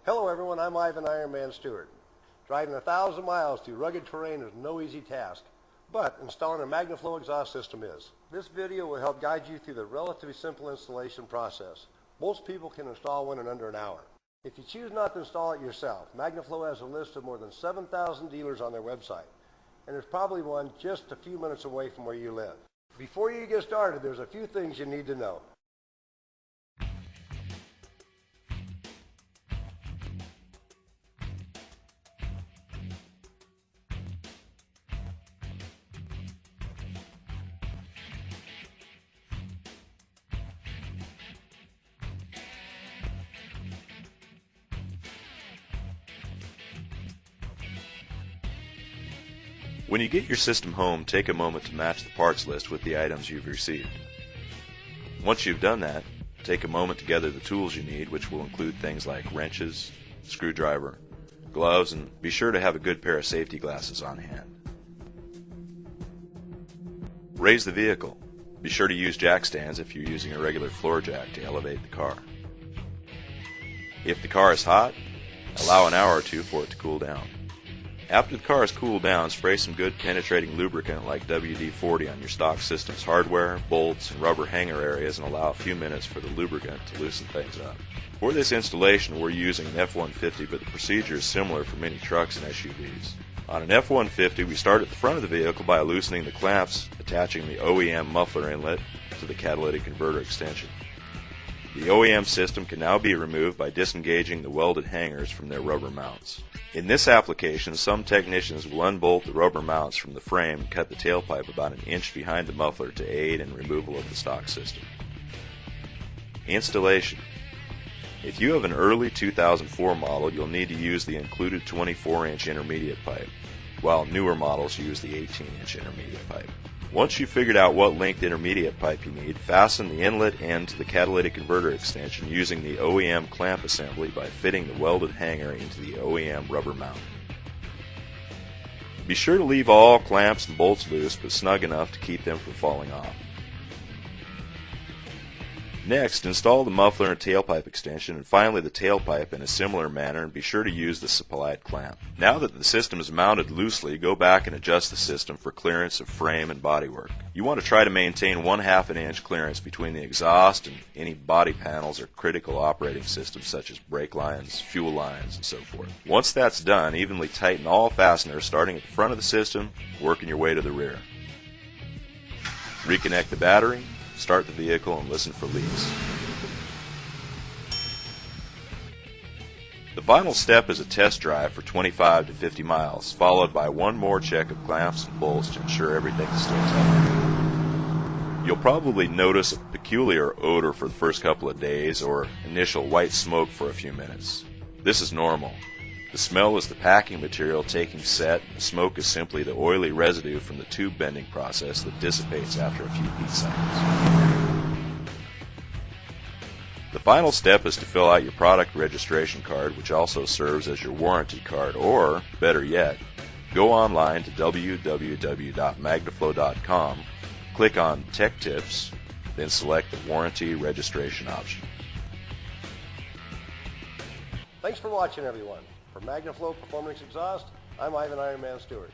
Hello everyone, I'm Ivan Ironman Stewart. Driving 1,000 miles through rugged terrain is no easy task, but installing a Magnaflow exhaust system is. This video will help guide you through the relatively simple installation process. Most people can install one in under an hour. If you choose not to install it yourself, Magnaflow has a list of more than 7,000 dealers on their website, and there's probably one just a few minutes away from where you live. Before you get started, there's a few things you need to know. When you get your system home, take a moment to match the parts list with the items you've received. Once you've done that, take a moment to gather the tools you need, which will include things like wrenches, screwdriver, gloves, and be sure to have a good pair of safety glasses on hand. Raise the vehicle. Be sure to use jack stands if you're using a regular floor jack to elevate the car. If the car is hot, allow an hour or two for it to cool down. After the car is cooled down, spray some good penetrating lubricant like WD-40 on your stock system's hardware, bolts, and rubber hanger areas and allow a few minutes for the lubricant to loosen things up. For this installation, we're using an F-150, but the procedure is similar for many trucks and SUVs. On an F-150, we start at the front of the vehicle by loosening the clamps attaching the OEM muffler inlet to the catalytic converter extension. The OEM system can now be removed by disengaging the welded hangers from their rubber mounts. In this application, some technicians will unbolt the rubber mounts from the frame and cut the tailpipe about an inch behind the muffler to aid in removal of the stock system. Installation. If you have an early 2004 model, you'll need to use the included 24-inch intermediate pipe, while newer models use the 18-inch intermediate pipe. Once you've figured out what length intermediate pipe you need, fasten the inlet end to the catalytic converter extension using the OEM clamp assembly by fitting the welded hanger into the OEM rubber mount. Be sure to leave all clamps and bolts loose, but snug enough to keep them from falling off. Next, install the muffler and tailpipe extension, and finally the tailpipe in a similar manner, and be sure to use the supplied clamp. Now that the system is mounted loosely, go back and adjust the system for clearance of frame and bodywork. You want to try to maintain 1/2 inch clearance between the exhaust and any body panels or critical operating systems such as brake lines, fuel lines, and so forth. Once that's done, evenly tighten all fasteners starting at the front of the system, working your way to the rear. Reconnect the battery, start the vehicle, and listen for leaks. The final step is a test drive for 25 to 50 miles, followed by one more check of clamps and bolts to ensure everything still tight. You'll probably notice a peculiar odor for the first couple of days or initial white smoke for a few minutes. This is normal. The smell is the packing material taking set, and the smoke is simply the oily residue from the tube bending process that dissipates after a few heat cycles. The final step is to fill out your product registration card, which also serves as your warranty card, or, better yet, go online to www.magnaflow.com, click on Tech Tips, then select the warranty registration option. Thanks for watching everyone. For Magnaflow Performance Exhaust, I'm Ivan Ironman Stewart.